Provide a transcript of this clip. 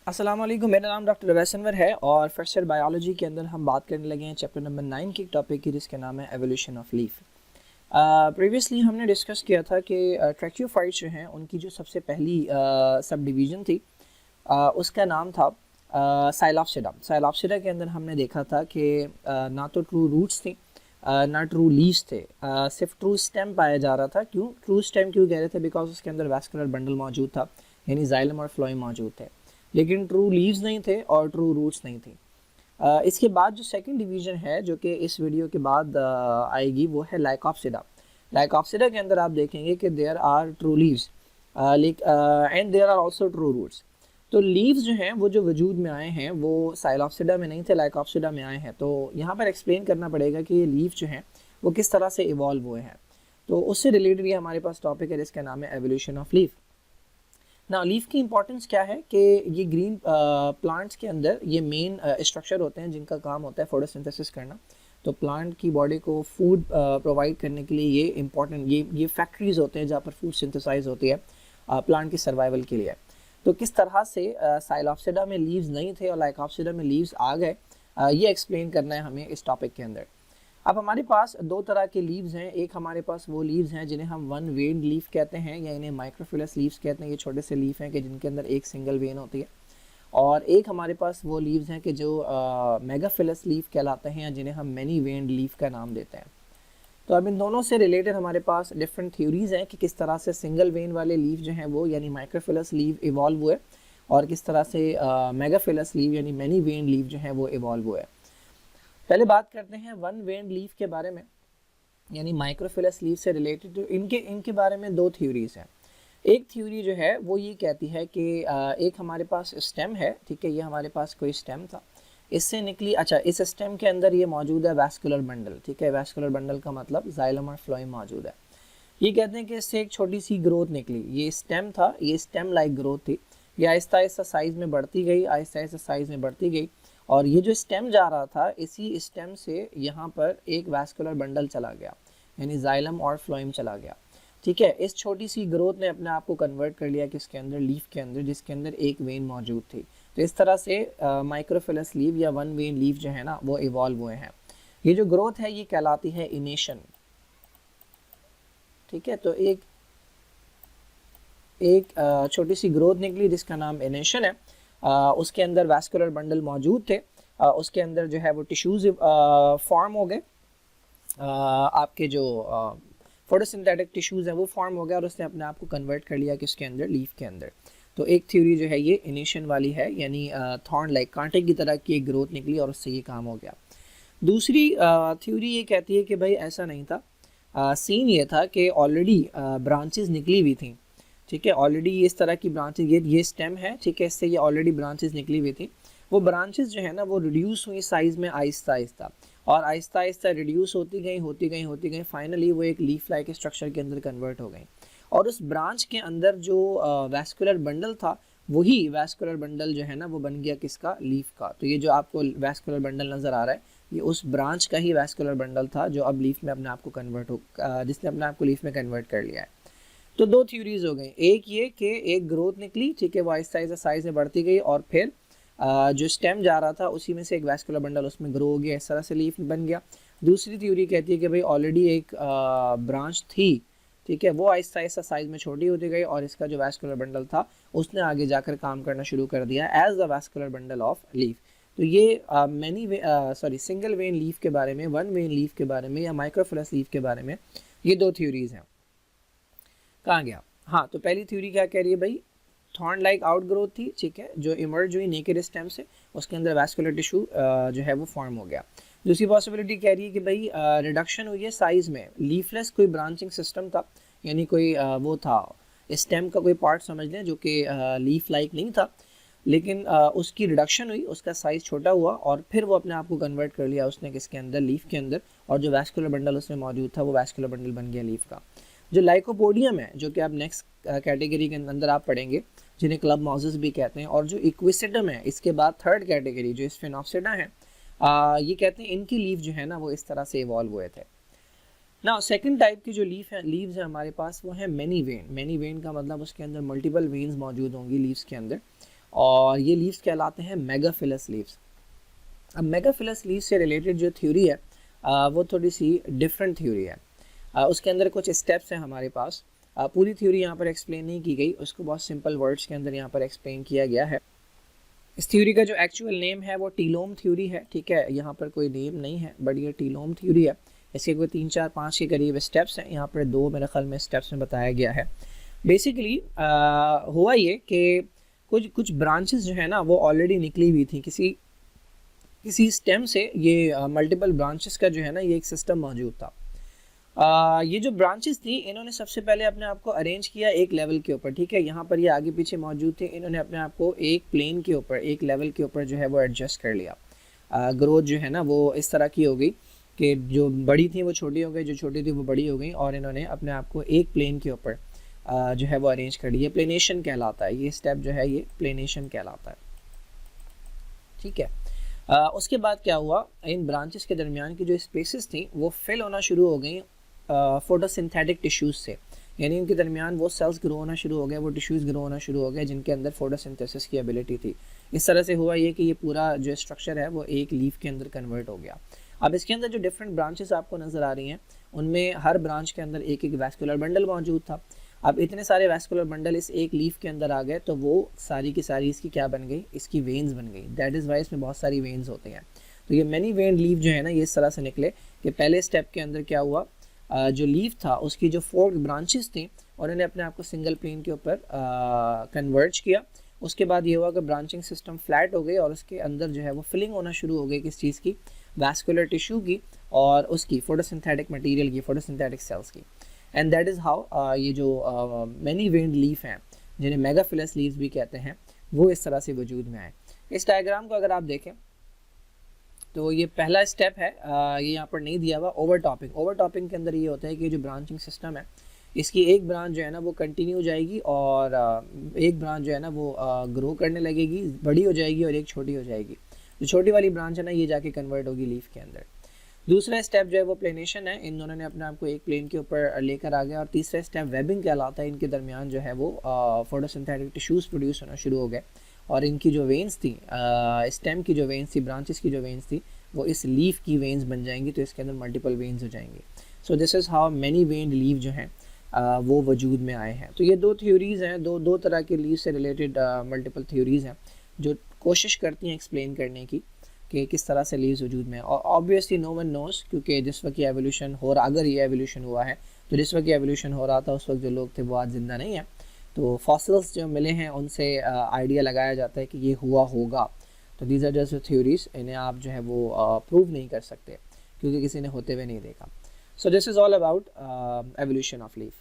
अस्सलाम वालेकुम, मेरा नाम डॉक्टर अवैस अनवर है और फर्स्ट ईयर बायोलॉजी के अंदर हम बात करने लगे हैं चैप्टर नंबर 9 की टॉपिक की, जिसका नाम है एवोल्यूशन ऑफ लीफ। प्रीवियसली हमने डिस्कस किया था कि ट्रैकियोफाइट्स जो हैं उनकी जो सबसे पहली सब डिवीज़न थी उसका नाम था साइलॉप्सिडा। साइलॉप्सिडा के अंदर हमने देखा था कि ना तो ट्रू रूट्स थी ना ट्रू लीव्स थे, सिर्फ ट्रू स्टेम पाया जा रहा था। क्यों ट्रू स्टेम क्यों कह रहे थे? बिकॉज उसके अंदर वैस्कुलर बंडल मौजूद था, यानी जाइलम और फ्लोएम मौजूद थे, लेकिन ट्रू लीव्स नहीं थे और ट्रू रूट्स नहीं थी। इसके बाद जो सेकंड डिवीज़न है जो कि इस वीडियो के बाद आएगी वो है लाइकोप्सिडा। लाइकोप्सिडा के अंदर आप देखेंगे कि there are true leaves and there are also true roots. तो लीव्स जो हैं वो जो वजूद में आए हैं वो साइलॉप्सिडा में नहीं थे, लाइकोप्सिडा में आए हैं। तो यहाँ पर एक्सप्लेन करना पड़ेगा कि ये लीव जो हैं वो किस तरह से इवॉल्व हुए हैं। तो उससे रिलेटेड ये हमारे पास टॉपिक है जिसका नाम है एवोल्यूशन ऑफ लीफ। ना लीफ की इंपॉर्टेंस क्या है कि ये ग्रीन प्लांट्स के अंदर ये मेन स्ट्रक्चर होते हैं जिनका काम होता है फोटोसिंथेसिस करना। तो प्लांट की बॉडी को फूड प्रोवाइड करने के लिए ये इंपॉर्टेंट ये फैक्ट्रीज होते हैं जहाँ पर फूड सिंथेसाइज होती है प्लांट की सर्वाइवल के लिए। तो किस तरह से साइलॉप्सिडा में लीव्स नहीं थे और लाइकोप्सिडा में लीव्स आ गए, ये एक्सप्लेन करना है हमें इस टॉपिक के अंदर। अब हमारे पास दो तरह के लीव्स हैं। एक हमारे पास वो लीव्स हैं जिन्हें हम वन वेन्ड लीफ कहते हैं या इन्हें माइक्रोफिलस लीव्स कहते हैं। ये छोटे से लीफ हैं कि जिनके अंदर एक सिंगल वेन होती है। और एक हमारे पास वो लीव्स हैं कि जो मेगाफिलस लीफ कहलाते हैं या जिन्हें हम मैनी वेन्ड लीफ का नाम देते हैं। तो अब इन दोनों से रिलेटेड हमारे पास डिफरेंट थ्योरीज हैं कि किस तरह से सिंगल वेन वाले लीव जो हैं वो यानी माइक्रोफिलस लीव इवॉल्व हुए और किस तरह से मेगाफिलस लीव यानी मैनी वेन लीव जो हैं वो इवॉल्व हुए। पहले बात करते हैं वन वेन लीफ के बारे में, यानी माइक्रोफिलस लीफ से रिलेटेड। तो इनके बारे में दो थ्योरीज हैं। एक थ्योरी जो है वो ये कहती है कि एक हमारे पास स्टेम है, ठीक है, ये हमारे पास कोई स्टेम था, इससे निकली, अच्छा, इस स्टेम के अंदर ये मौजूद है वैस्कुलर बंडल, ठीक है। वैस्कुलर बंडल का मतलब जाइलम और फ्लोएम मौजूद है। ये कहते हैं कि इससे एक छोटी सी ग्रोथ निकली। ये स्टेम था, ये स्टेम लाइक ग्रोथ थी, ये आहिस्ता आहिस्ता साइज़ में बढ़ती गई, आहिस्ता आहिस्ता साइज़ में बढ़ती गई। और ये जो स्टेम जा रहा था, इसी स्टेम से यहाँ पर एक वैस्कुलर बंडल चला गया, यानी जाइलम और फ्लोएम चला गया, ठीक है। इस छोटी सी ग्रोथ ने अपने आप को कन्वर्ट कर लिया किसके अंदर? लीफ के अंदर, जिसके अंदर एक वेन मौजूद थी। तो इस तरह से माइक्रोफिलस लीव या वन वेन लीफ जो है ना वो इवॉल्व हुए हैं। ये जो ग्रोथ है ये कहलाती है इनेशन, ठीक है। तो एक छोटी सी ग्रोथ निकली जिसका नाम इनेशन है। उसके अंदर वैस्कुलर बंडल मौजूद थे, उसके अंदर जो है वो टिश्यूज फॉर्म हो गए, आपके जो फोटोसिंथेटिक टिश्यूज हैं वो फॉर्म हो गया और उसने अपने आप को कन्वर्ट कर लिया किसके अंदर? लीफ के अंदर। तो एक थ्योरी जो है ये इनिशियन वाली है, यानी थॉर्न लाइक कांटे की तरह की एक ग्रोथ निकली और उससे ये काम हो गया। दूसरी थ्योरी ये कहती है कि भाई ऐसा नहीं था। सीन ये था कि ऑलरेडी ब्रांचेस निकली हुई थी, ठीक है। ऑलरेडी इस तरह की ब्रांचेस, ये स्टेम है, ठीक है, इससे ये ऑलरेडी ब्रांचेस निकली हुई थी। वो ब्रांचेस जो है ना वो रिड्यूस हुई साइज़ में आहिस्ता आहिस्ता, और आहिस्ता आहिस्ता रिड्यूस होती गई, फाइनली वो एक लीफ लाइक स्ट्रक्चर के अंदर कन्वर्ट हो गई। और उस ब्रांच के अंदर जो वैस्कुलर बंडल था, वही वैस्कुलर बंडल जो है ना वो बन गया किसका? लीफ का। तो ये जो आपको वैस्कुलर बंडल नज़र आ रहा है ये उस ब्रांच का ही वैस्कुलर बंडल था जो अब लीफ में अपने आप को कन्वर्ट हो जिसने अपने आप को लीफ में कन्वर्ट कर लिया है। तो दो थ्योरीज हो गई। एक ये कि एक ग्रोथ निकली, ठीक है, वो आहिस्ता आहिस्ता साइज में बढ़ती गई और फिर जो स्टेम जा रहा था उसी में से एक वैस्कुलर बंडल उसमें ग्रो हो गया, इस तरह से लीफ बन गया। दूसरी थ्योरी कहती है कि भाई ऑलरेडी एक ब्रांच थी, ठीक है, वो आहिस्ता आहिस्ता साइज में छोटी होती गई और इसका जो वैस्कुलर बंडल था उसने आगे जाकर काम करना शुरू कर दिया as the vascular bundle of leaf. तो ये सिंगल वेन लीफ के बारे में, वन वेन लीफ के बारे में या माइक्रोफिलस लीफ के बारे में ये दो थ्योरीज हैं। कहाँ गया? हाँ, तो पहली थ्योरी क्या कह रही है भाई? थॉर्न लाइक आउटग्रोथ थी, ठीक है, जो इमर्ज हुई नेकेड स्टेम से, उसके अंदर वैस्कुलर टिश्यू जो है वो फॉर्म हो गया। दूसरी पॉसिबिलिटी कह रही है कि भाई रिडक्शन हुई है साइज में, लीफलेस कोई ब्रांचिंग सिस्टम था, यानी कोई वो था स्टेम का कोई पार्ट समझ लें जो कि लीफ लाइक नहीं था, लेकिन उसकी रिडक्शन हुई, उसका साइज़ छोटा हुआ और फिर वो अपने आप को कन्वर्ट कर लिया उसने किसके अंदर? लीफ के अंदर। और जो वैस्कुलर बंडल उसमें मौजूद था वो वैस्कुलर बंडल बन गया लीफ का। जो लाइकोपोडियम है, जो कि आप नेक्स्ट कैटेगरी के अंदर आप पढ़ेंगे, जिन्हें क्लब माउसेस भी कहते हैं, और जो इक्विसिडम है इसके बाद थर्ड कैटेगरी जो स्फेनोप्सिडा है, ये कहते हैं इनकी लीफ जो है ना वो इस तरह से इवॉल्व हुए थे। ना सेकंड टाइप की जो लीव्स है हमारे पास वो है मैनी वेन। मैनी वेन का मतलब उसके अंदर मल्टीपल वेन्स मौजूद होंगी लीव्स के अंदर, और ये लीव्स कहलाते हैं मेगाफिलस लीव्स। अब मेगाफिलस लीव्स से रिलेटेड जो थ्योरी है वो थोड़ी सी डिफरेंट थ्योरी है। उसके अंदर कुछ स्टेप्स हैं हमारे पास। पूरी थ्योरी यहाँ पर एक्सप्लेन नहीं की गई, उसको बहुत सिंपल वर्ड्स के अंदर यहाँ पर एक्सप्लेन किया गया है। इस थ्योरी का जो एक्चुअल नेम है वो टीलोम थ्योरी है, ठीक है, यहाँ पर कोई नेम नहीं है बट ये टीलोम थ्योरी है। इसके कोई 3 4 5 के करीब स्टेप्स हैं, यहाँ पर 2 मेरे ख्याल में स्टेप्स में बताया गया है। बेसिकली हुआ ये कि कुछ ब्रांचेस जो है ना वो ऑलरेडी निकली हुई थी किसी स्टेम से। ये मल्टीपल ब्रांचेस का जो है ना ये एक सिस्टम मौजूद था। ये जो ब्रांचेस थी इन्होंने सबसे पहले अपने आप को अरेंज किया एक लेवल के ऊपर, ठीक है, यहाँ पर ये आगे पीछे मौजूद थे। इन्होंने अपने आप को एक प्लेन के ऊपर, एक लेवल के ऊपर जो है वो एडजस्ट कर लिया। ग्रोथ जो है ना वो इस तरह की हो गई कि जो बड़ी थी वो छोटी हो गई, जो छोटी थी वो बड़ी हो गई, और इन्होंने अपने आप को एक प्लेन के ऊपर जो है वो अरेंज कर लिया। प्लेनेशन कहलाता है ये स्टेप जो है, ये प्लेनेशन कहलाता है, ठीक है। उसके बाद क्या हुआ, इन ब्रांचेस के दरमियान की जो स्पेसेस थी वो फिल होना शुरू हो गई फोटोसिंथेटिक टिश्यूज़ से, यानी इनके दरमियान वो सेल्स ग्रो होना शुरू हो गए, वो टिश्यूज़ ग्रो होना शुरू हो गए जिनके अंदर फोटोसिंथेसिस की एबिलिटी थी। इस तरह से हुआ ये कि ये पूरा जो स्ट्रक्चर है वो एक लीफ के अंदर कन्वर्ट हो गया। अब इसके अंदर जो डिफरेंट ब्रांचेस आपको नज़र आ रही हैं उनमें हर ब्रांच के अंदर एक एक वैस्कुलर बंडल मौजूद था। अब इतने सारे वैस्कुलर बंडल इस एक लीफ के अंदर आ गए तो वो सारी की सारी इसकी क्या बन गई, इसकी वेन्स बन गई। दैट इज़ वाई इसमें बहुत सारी वेन्स होती हैं। तो ये मैनी वेन लीफ जो है ना ये इस तरह से निकले कि पहले स्टेप के अंदर क्या हुआ, जो लीफ था उसकी जो 4 ब्रांचेस थी और इन्हें अपने आप को सिंगल प्लेन के ऊपर कन्वर्ज किया। उसके बाद ये हुआ कि ब्रांचिंग सिस्टम फ्लैट हो गई और उसके अंदर जो है वो फिलिंग होना शुरू हो गई किस चीज़ की, वैस्कुलर टिश्यू की और उसकी फोटोसिंथेटिक मटेरियल की, फोटोसिंथेटिक सेल्स की। एंड दैट इज़ हाउ ये जो मैनी वेन्ड लीफ हैं जिन्हें मेगाफिलस लीव्स भी कहते हैं वो इस तरह से वजूद में आए। इस डायग्राम को अगर आप देखें तो ये पहला स्टेप है, ये यहाँ पर नहीं दिया हुआ। ओवरटॉपिंग, ओवरटॉपिंग के अंदर ये होता है कि जो ब्रांचिंग सिस्टम है इसकी एक ब्रांच जो है ना वो कंटिन्यू जाएगी और एक ब्रांच जो है ना वो ग्रो करने लगेगी, बड़ी हो जाएगी, और एक छोटी हो जाएगी। जो छोटी वाली ब्रांच है ना ये जाके कन्वर्ट होगी लीफ के अंदर। दूसरा स्टेप जो है वो प्लेनेशन है, इन दोनों ने अपने आप को एक प्लेन के ऊपर लेकर आ गया। और तीसरा स्टेप वेबिंग कहलाता है, इनके दरमियान जो है वो फोटोसिंथेटिक टिश्यूज़ प्रोड्यूस होना शुरू हो गए और इनकी जो वेन्स थी, स्टेम की जो वेन्स थी, ब्रांचेस की जो वेन्स थी वो इस लीफ की वेन्स बन जाएंगी, तो इसके अंदर मल्टीपल वेन्स हो जाएंगे। So this is how many veined leaf जो हैं वो वजूद में आए हैं। तो ये 2 थ्योरीज़ हैं, दो तरह के लीफ से रिलेटेड मल्टीपल थ्योरीज़ हैं जो कोशिश करती हैं एक्सप्लेन करने की कि किस तरह से लीव्स वजूद में। और ऑब्वियसली नो वन नोज़, क्योंकि जिस वक्त ये एवोल्यूशन हो रहा, अगर ये एवोल्यूशन हुआ है तो जिस वक्त ये एवोल्यूशन हो रहा था उस वक्त जो लोग थे वो आज ज़िंदा नहीं है। तो फॉसिल्स जो मिले हैं उनसे आइडिया लगाया जाता है कि ये हुआ होगा। तो दीज आर जस्ट थ्योरीज, इन्हें आप जो है वो प्रूव नहीं कर सकते क्योंकि किसी ने होते हुए नहीं देखा। सो this is all about evolution of leaf.